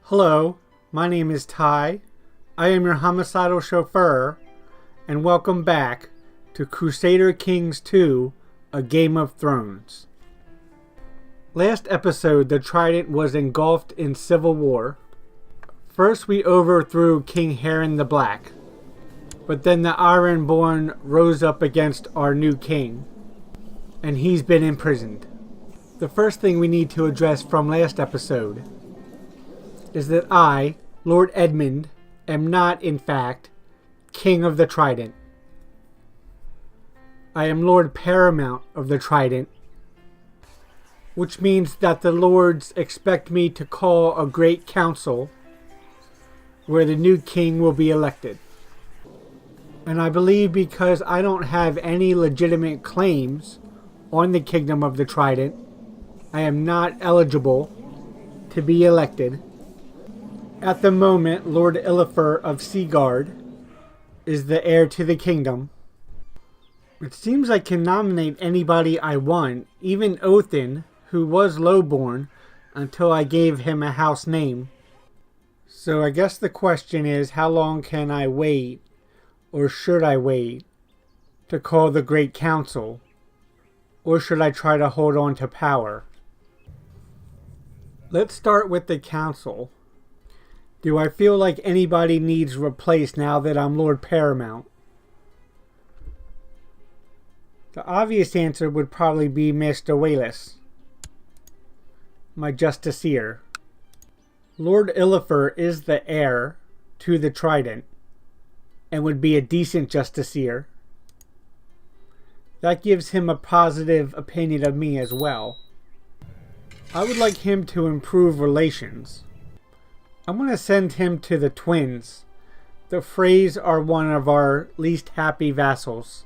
Hello, my name is Ty. I am your homicidal chauffeur, and welcome back to Crusader Kings 2, A Game of Thrones. Last episode, the Trident was engulfed in civil war. First, we overthrew King Harren the Black, but then the Ironborn rose up against our new king, and he's been imprisoned. The first thing we need to address from last episode is that I, Lord Edmund, am not, in fact, King of the Trident. I am Lord Paramount of the Trident, which means that the lords expect me to call a great council where the new king will be elected. And I believe because I don't have any legitimate claims on the kingdom of the Trident, I am not eligible to be elected. At the moment, Lord Illithyr of Seagard is the heir to the kingdom. It seems I can nominate anybody I want, even Othin, who was lowborn, until I gave him a house name. So I guess the question is, how long can I wait, or should I wait, to call the Great Council? Or should I try to hold on to power? Let's start with the council. Do I feel like anybody needs replaced now that I'm Lord Paramount? The obvious answer would probably be Mr. Wayless, my justiciar. Lord Illithyr is the heir to the Trident and would be a decent justiciar. That gives him a positive opinion of me as well. I would like him to improve relations. I'm going to send him to the twins. The Freys are one of our least happy vassals.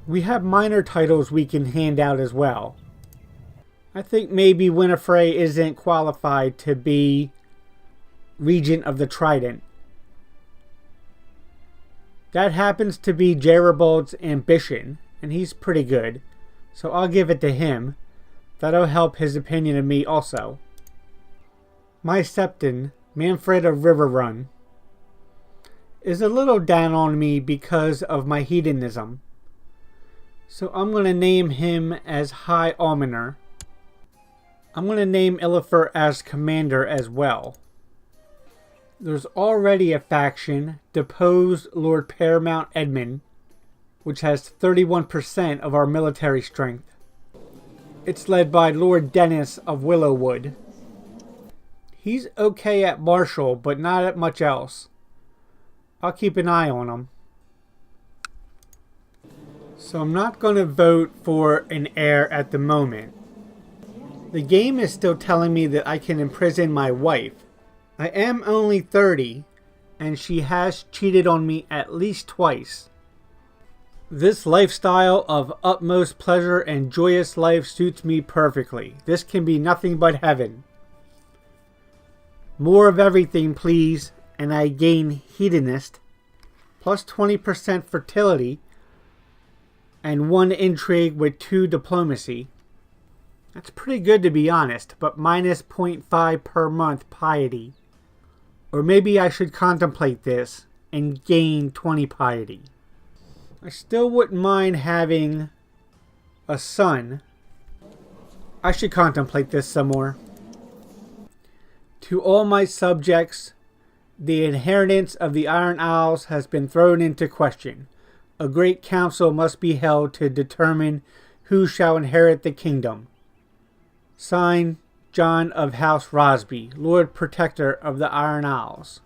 We have minor titles we can hand out as well. I think maybe Winifred isn't qualified to be Regent of the Trident. That happens to be Jeribald's ambition, and he's pretty good, so I'll give it to him. That'll help his opinion of me also. My Septon, Manfred of Riverrun, is a little down on me because of my hedonism. So I'm going to name him as High Almoner. I'm going to name Illithyr as Commander as well. There's already a faction, deposed Lord Paramount Edmund, which has 31% of our military strength. It's led by Lord Dennis of Willowwood. He's okay at Marshal, but not at much else. I'll keep an eye on him. So I'm not going to vote for an heir at the moment. The game is still telling me that I can imprison my wife. I am only 30, and she has cheated on me at least twice. This lifestyle of utmost pleasure and joyous life suits me perfectly. This can be nothing but heaven. More of everything, please, and I gain hedonist, plus 20% fertility, and 1 intrigue with 2 diplomacy. That's pretty good to be honest, but minus 0.5 per month piety. Or maybe I should contemplate this and gain 20 piety. I still wouldn't mind having a son. I should contemplate this some more. To all my subjects, the inheritance of the Iron Isles has been thrown into question. A great council must be held to determine who shall inherit the kingdom. Signed, John of House Rosby, Lord Protector of the Iron Isles.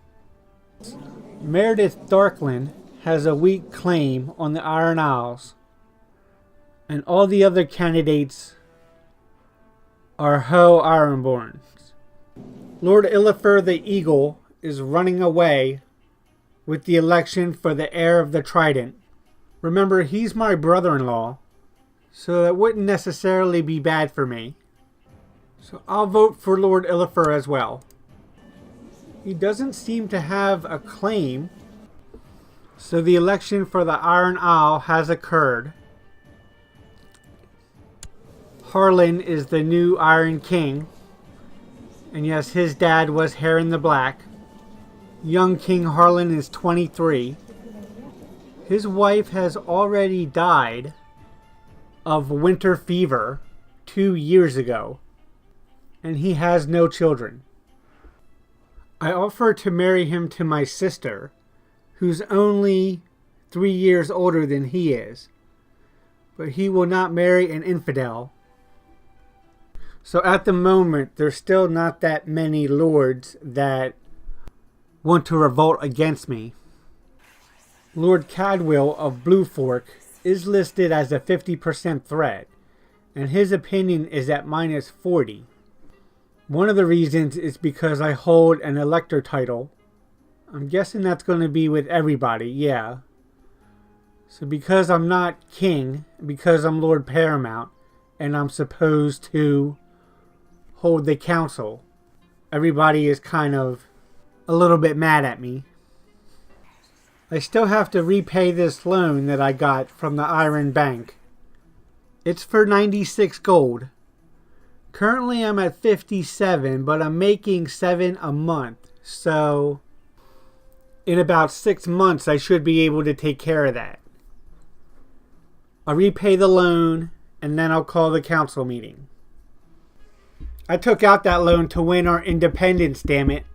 Meredith Darkland has a weak claim on the Iron Isles, and all the other candidates are Ironborns. Lord Illithyr the Eagle is running away with the election for the heir of the Trident. Remember, he's my brother-in-law, so that wouldn't necessarily be bad for me. So I'll vote for Lord Illithyr as well. He doesn't seem to have a claim, so the election for the Iron Isle has occurred. Harlan is the new Iron King, And yes, his dad was Hair in the Black. Young King Harlan is 23. His wife has already died of winter fever 2 years ago. And he has no children. I offered to marry him to my sister, who's only 3 years older than he is. But he will not marry an infidel. So at the moment, there's still not that many lords that want to revolt against me. Lord Cadwell of Blue Fork is listed as a 50% threat, and his opinion is at -40. One of the reasons is because I hold an elector title. I'm guessing that's going to be with everybody, yeah. So because I'm not king, because I'm Lord Paramount, and I'm supposed to hold the council, everybody is kind of a little bit mad at me. I still have to repay this loan that I got from the Iron Bank. It's for 96 gold. Currently I'm at 57, but I'm making 7 a month. So in about 6 months I should be able to take care of that. I'll repay the loan and then I'll call the council meeting. I took out that loan to win our independence, damn it.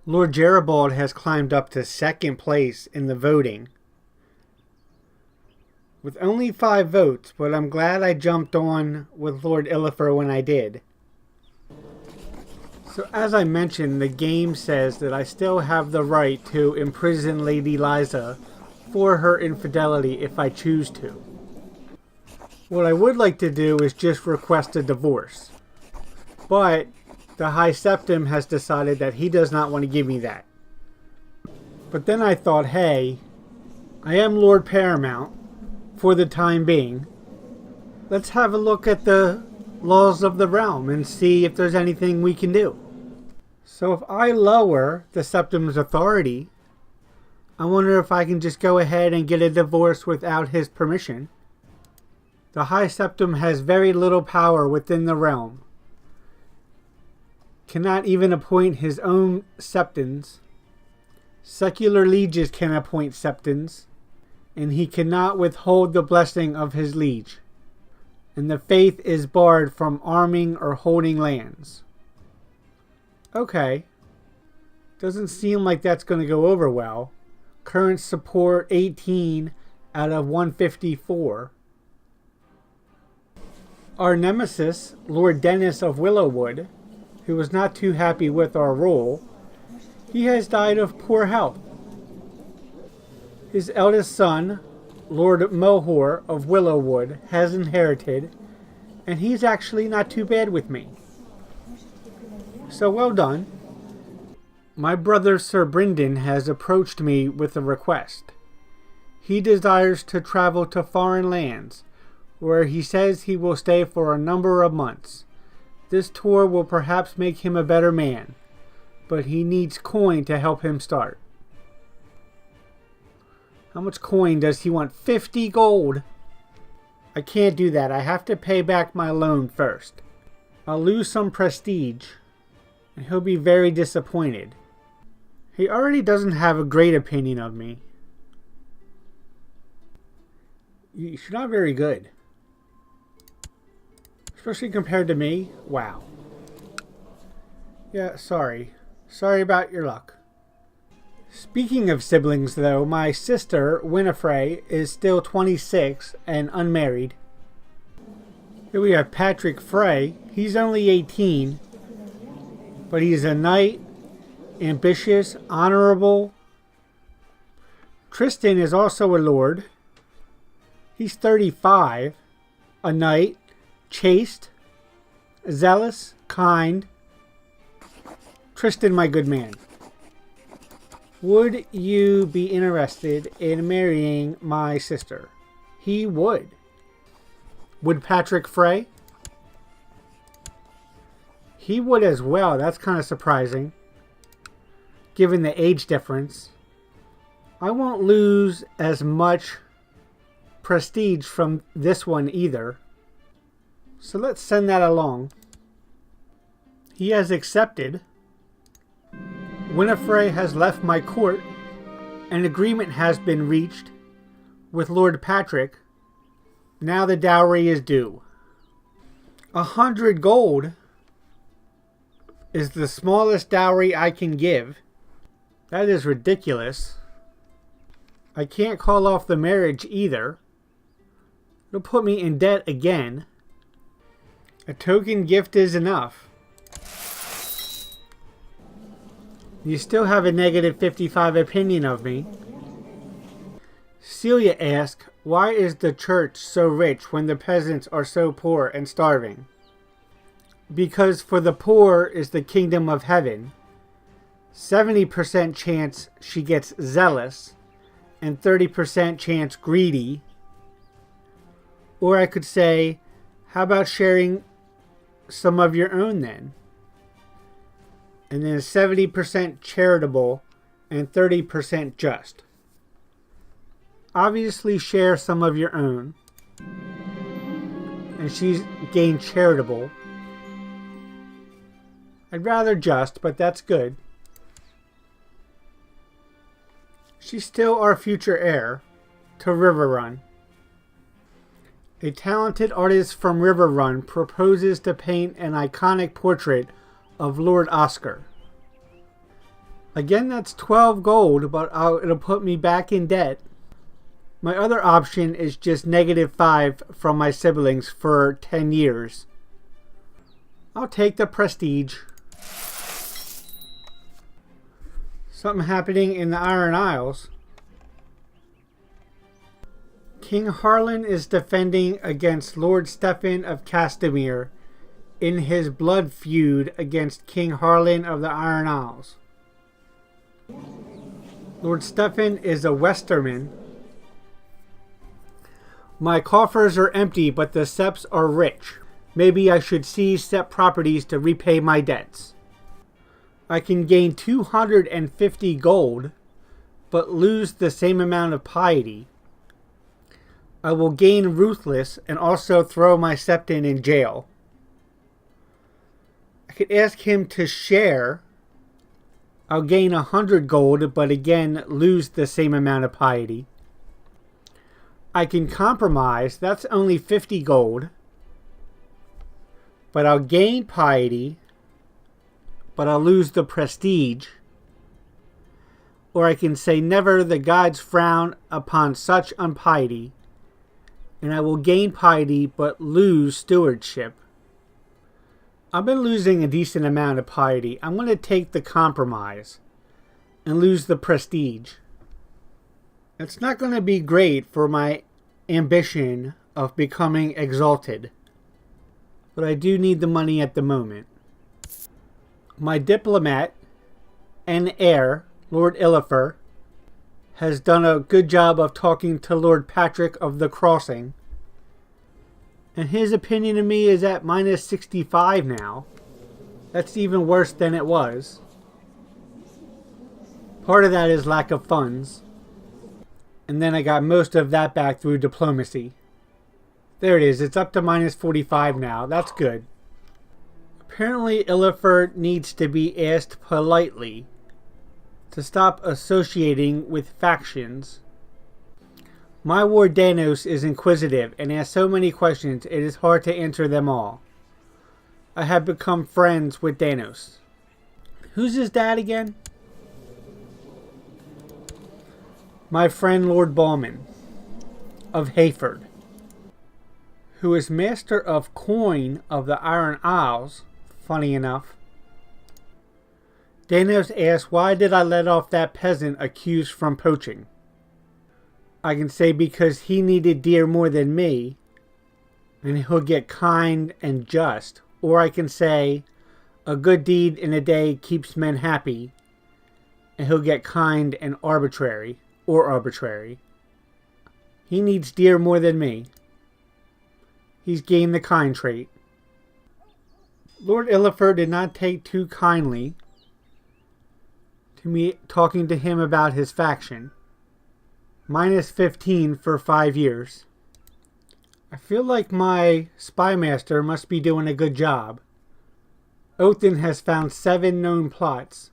Lord Geribald has climbed up to 2nd place in the voting with only 5 votes, but I'm glad I jumped on with Lord Illifer when I did. So as I mentioned, the game says that I still have the right to imprison Lady Liza for her infidelity if I choose to. What I would like to do is just request a divorce. But the High Septim has decided that he does not want to give me that. But then I thought, hey, I am Lord Paramount for the time being. Let's have a look at the laws of the realm and see if there's anything we can do. So if I lower the Septim's authority, I wonder if I can just go ahead and get a divorce without his permission. The High Septim has very little power within the realm. Cannot even appoint his own septons. Secular lieges can appoint septons, and he cannot withhold the blessing of his liege. And the faith is barred from arming or holding lands. Okay. Doesn't seem like that's going to go over well. Current support 18 out of 154. Our nemesis, Lord Dennis of Willowwood, who was not too happy with our rule, he has died of poor health. His eldest son, Lord Mohor of Willowwood, has inherited, and he's actually not too bad with me. So well done. My brother Sir Brynden has approached me with a request. He desires to travel to foreign lands, where he says he will stay for a number of months. This tour will perhaps make him a better man, but he needs coin to help him start. How much coin does he want? 50 gold. I can't do that. I have to pay back my loan first. I'll lose some prestige, and he'll be very disappointed. He already doesn't have a great opinion of me. You're not very good. Especially compared to me. Wow. Yeah, sorry. Sorry about your luck. Speaking of siblings, though, my sister, Winifred, is still 26 and unmarried. Here we have Patrick Frey. He's only 18, but he's a knight, ambitious, honorable. Tristan is also a lord. He's 35, a knight, chaste, zealous, kind. Tristan, my good man. Would you be interested in marrying my sister? He would. Would Patrick Frey? He would as well. That's kind of surprising, given the age difference. I won't lose as much prestige from this one either. So let's send that along. He has accepted. Winifred has left my court. An agreement has been reached with Lord Patrick. Now the dowry is due. 100 gold is the smallest dowry I can give. That is ridiculous. I can't call off the marriage either. It'll put me in debt again. A token gift is enough. You still have a negative 55 opinion of me. Celia asks, why is the church so rich when the peasants are so poor and starving? Because for the poor is the kingdom of heaven. 70% chance she gets zealous, and 30% chance greedy. Or I could say, how about sharing some of your own then? And then 70% charitable and 30% just. Obviously share some of your own. And she's gained charitable. I'd rather just, but that's good. She's still our future heir to Riverrun. A talented artist from Riverrun proposes to paint an iconic portrait of Lord Oscar. Again, that's 12 gold, but it'll put me back in debt. My other option is just -5 from my siblings for 10 years. I'll take the prestige. Something happening in the Iron Isles. King Harlan is defending against Lord Stefan of Castamere in his blood feud against King Harlan of the Iron Isles. Lord Stefan is a Westerman. My coffers are empty, but the septs are rich. Maybe I should seize sept properties to repay my debts. I can gain 250 gold, but lose the same amount of piety. I will gain ruthless and also throw my septon in jail. I could ask him to share. I'll gain 100 gold, but again lose the same amount of piety. I can compromise. That's only 50 gold. But I'll gain piety, but I'll lose the prestige. Or I can say, never the gods frown upon such unpiety, and I will gain piety, but lose stewardship. I've been losing a decent amount of piety. I'm going to take the compromise and lose the prestige. It's not going to be great for my ambition of becoming exalted, but I do need the money at the moment. My diplomat and heir, Lord Illifer, has done a good job of talking to Lord Patrick of the Crossing, and his opinion of me is at -65 now. That's even worse than it was. Part of that is lack of funds, and then I got most of that back through diplomacy. There it is. It's up to -45 now. That's good. Apparently, Illifer needs to be asked politely to stop associating with factions. My ward Danos is inquisitive and asks so many questions it is hard to answer them all. I have become friends with Danos. Who's his dad again? My friend Lord Ballman of Hayford, who is master of coin of the Iron Isles, funny enough. Danos asks, why did I let off that peasant accused from poaching? I can say because he needed deer more than me, and he'll get kind and just. Or I can say, a good deed in a day keeps men happy, and he'll get kind and arbitrary. He needs deer more than me. He's gained the kind trait. Lord Illifer did not take too kindly to me talking to him about his faction. -15 for 5 years. I feel like my spy master must be doing a good job. Othin has found 7 known plots.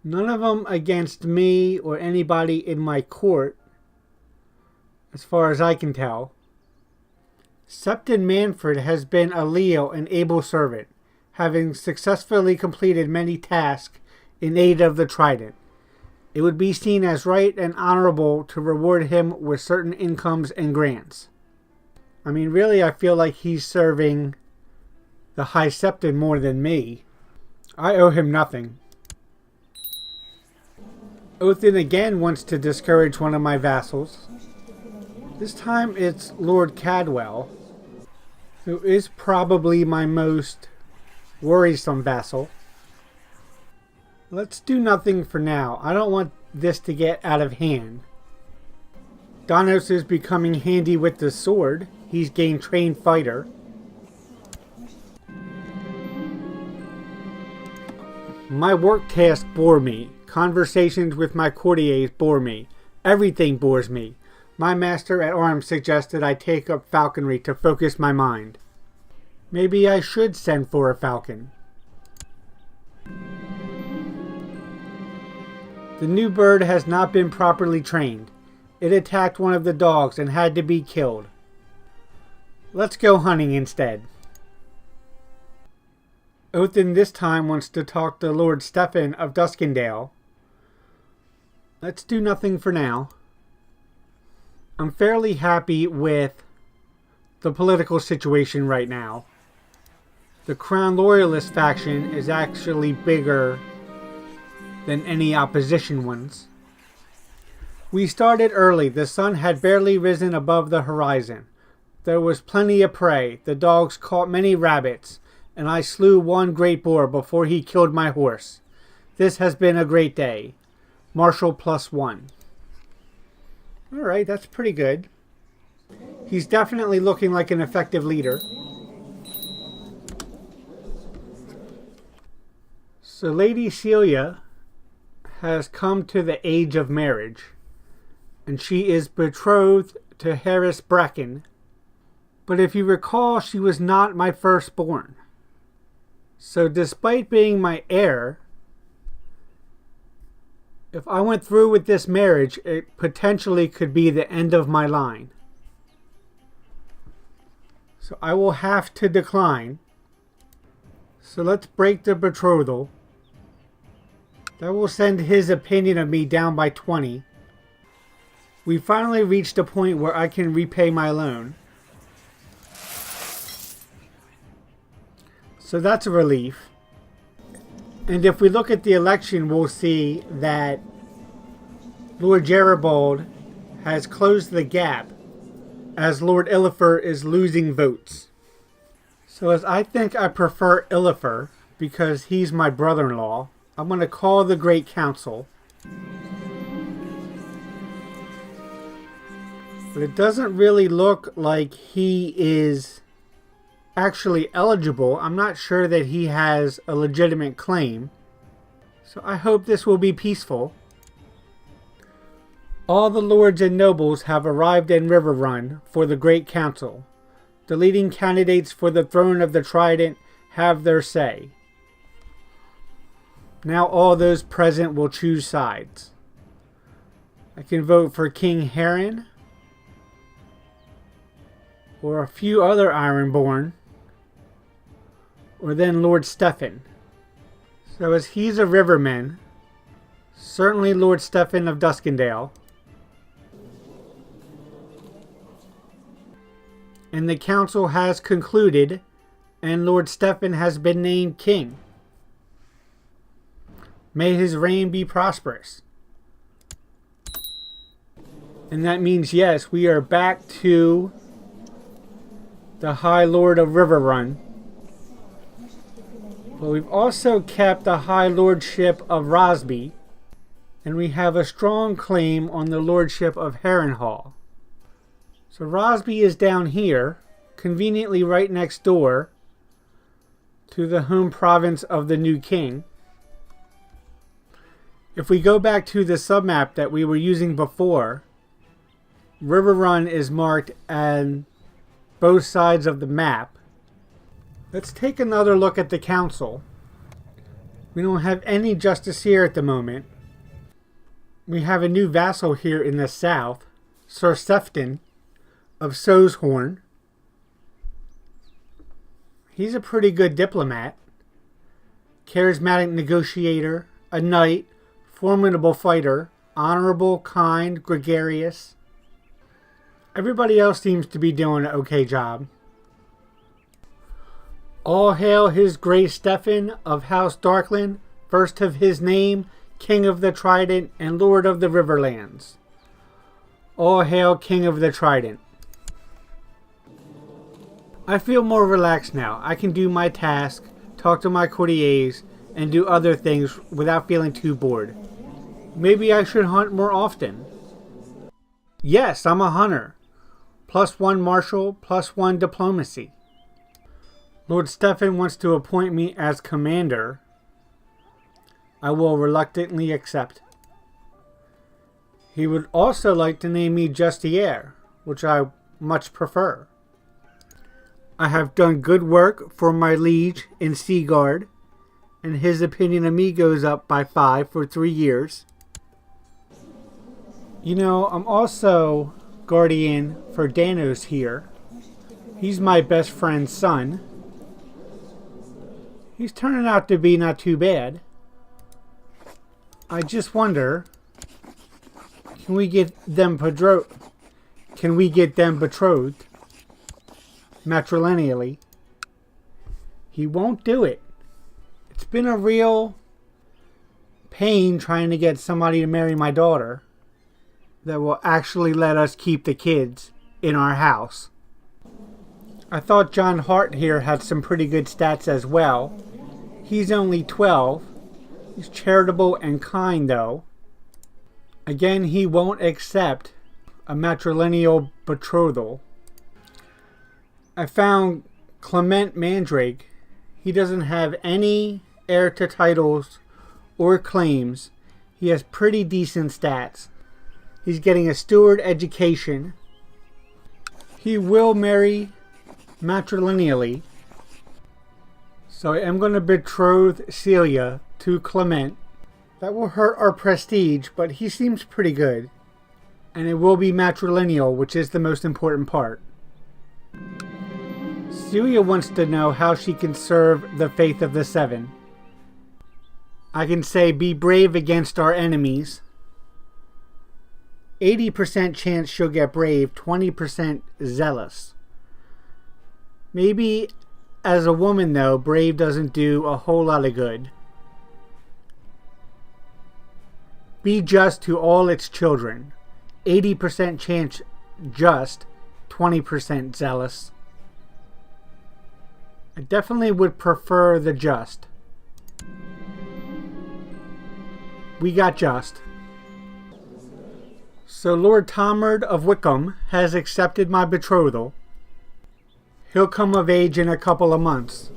None of them against me or anybody in my court, as far as I can tell. Septon Manfred has been a leal and able servant, having successfully completed many tasks in aid of the Trident. It would be seen as right and honorable to reward him with certain incomes and grants. I mean, really, I feel like he's serving the High Septon more than me. I owe him nothing. Othin again wants to discourage one of my vassals. This time it's Lord Cadwell, who is probably my most worrisome vassal. Let's do nothing for now. I don't want this to get out of hand. Donos is becoming handy with the sword. He's gained trained fighter. My work tasks bore me. Conversations with my courtiers bore me. Everything bores me. My master at arms suggested I take up falconry to focus my mind. Maybe I should send for a falcon. The new bird has not been properly trained. It attacked one of the dogs and had to be killed. Let's go hunting instead. Othin this time wants to talk to Lord Stefan of Duskendale. Let's do nothing for now. I'm fairly happy with the political situation right now. The Crown Loyalist faction is actually bigger than any opposition ones. We started early. The sun had barely risen above the horizon. There was plenty of prey. The dogs caught many rabbits, and I slew one great boar before he killed my horse. This has been a great day. Marshal +1. Alright, that's pretty good. He's definitely looking like an effective leader. So Lady Celia has come to the age of marriage, and she is betrothed to Harris Bracken. But if you recall, she was not my firstborn. So despite being my heir, if I went through with this marriage, it potentially could be the end of my line. So I will have to decline. So let's break the betrothal. That will send his opinion of me down by 20. We finally reached a point where I can repay my loan. So that's a relief. And if we look at the election, we'll see that Lord Geribald has closed the gap as Lord Illifer is losing votes. So as I think I prefer Illifer because he's my brother-in-law, I'm going to call the Great Council. But it doesn't really look like he is actually eligible. I'm not sure that he has a legitimate claim. So I hope this will be peaceful. All the lords and nobles have arrived in Riverrun for the Great Council. The leading candidates for the throne of the Trident have their say. Now all those present will choose sides. I can vote for King Heron or a few other Ironborn, or then Lord Stefan. So as he's a Riverman, certainly Lord Stefan of Duskendale. And the council has concluded, and Lord Stefan has been named king. May his reign be prosperous. And that means, yes, we are back to the High Lord of Riverrun. But we've also kept the High Lordship of Rosby, and we have a strong claim on the Lordship of Harrenhal. So Rosby is down here, conveniently right next door to the home province of the new king. If we go back to the submap that we were using before, Riverrun is marked on both sides of the map. Let's take another look at the council. We don't have any justice here at the moment. We have a new vassal here in the south, Sir Sefton of Soeshorn. He's a pretty good diplomat, charismatic negotiator, a knight, formidable fighter, honorable, kind, gregarious. Everybody else seems to be doing an okay job. All hail His Grace Stephen of House Darkland, first of his name, King of the Trident and Lord of the Riverlands. All hail King of the Trident. I feel more relaxed now. I can do my task, talk to my courtiers, and do other things without feeling too bored. Maybe I should hunt more often. Yes, I'm a hunter. +1 martial, +1 diplomacy. Lord Stephen wants to appoint me as commander. I will reluctantly accept. He would also like to name me Justier, which I much prefer. I have done good work for my liege in Seaguard, and his opinion of me goes up by 5 for 3 years. You know, I'm also guardian for Danos here. He's my best friend's son. He's turning out to be not too bad. I just wonder, can we get them betrothed matrilineally? He won't do it. It's been a real pain trying to get somebody to marry my daughter that will actually let us keep the kids in our house. I thought John Hart here had some pretty good stats as well. He's only 12. He's charitable and kind, though. Again, he won't accept a matrilineal betrothal. I found Clement Mandrake. He doesn't have any heir to titles or claims. He has pretty decent stats. He's getting a steward education. He will marry matrilineally. So I am going to betroth Celia to Clement. That will hurt our prestige, but he seems pretty good. And it will be matrilineal, which is the most important part. Celia wants to know how she can serve the faith of the Seven. I can say, be brave against our enemies. 80% chance she'll get brave, 20% zealous. Maybe as a woman, though, brave doesn't do a whole lot of good. Be just to all its children. 80% chance just, 20% zealous. I definitely would prefer the just. We got just. So Lord Tomard of Wickham has accepted my betrothal. He'll come of age in a couple of months.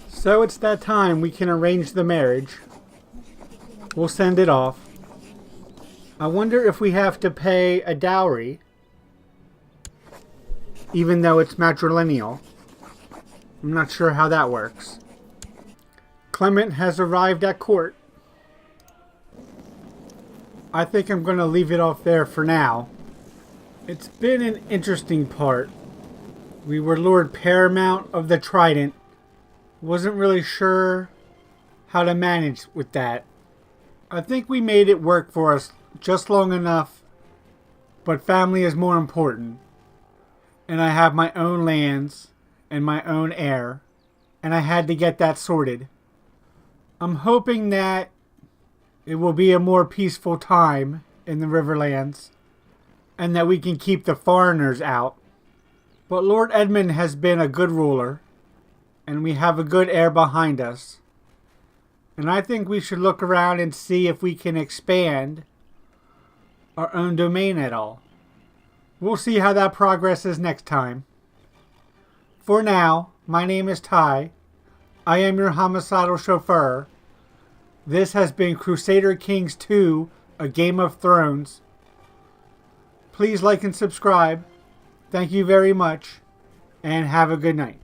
So it's that time we can arrange the marriage. We'll send it off. I wonder if we have to pay a dowry, even though it's matrilineal. I'm not sure how that works. Clement has arrived at court. I think I'm going to leave it off there for now. It's been an interesting part. We were Lord Paramount of the Trident. Wasn't really sure how to manage with that. I think we made it work for us just long enough, but family is more important. And I have my own lands and my own heir, and I had to get that sorted. I'm hoping that it will be a more peaceful time in the Riverlands, and that we can keep the foreigners out. But Lord Edmund has been a good ruler, and we have a good heir behind us. And I think we should look around and see if we can expand our own domain at all. We'll see how that progresses next time. For now, my name is Ty. I am your homicidal chauffeur. This has been Crusader Kings 2, A Game of Thrones. Please like and subscribe. Thank you very much, and have a good night.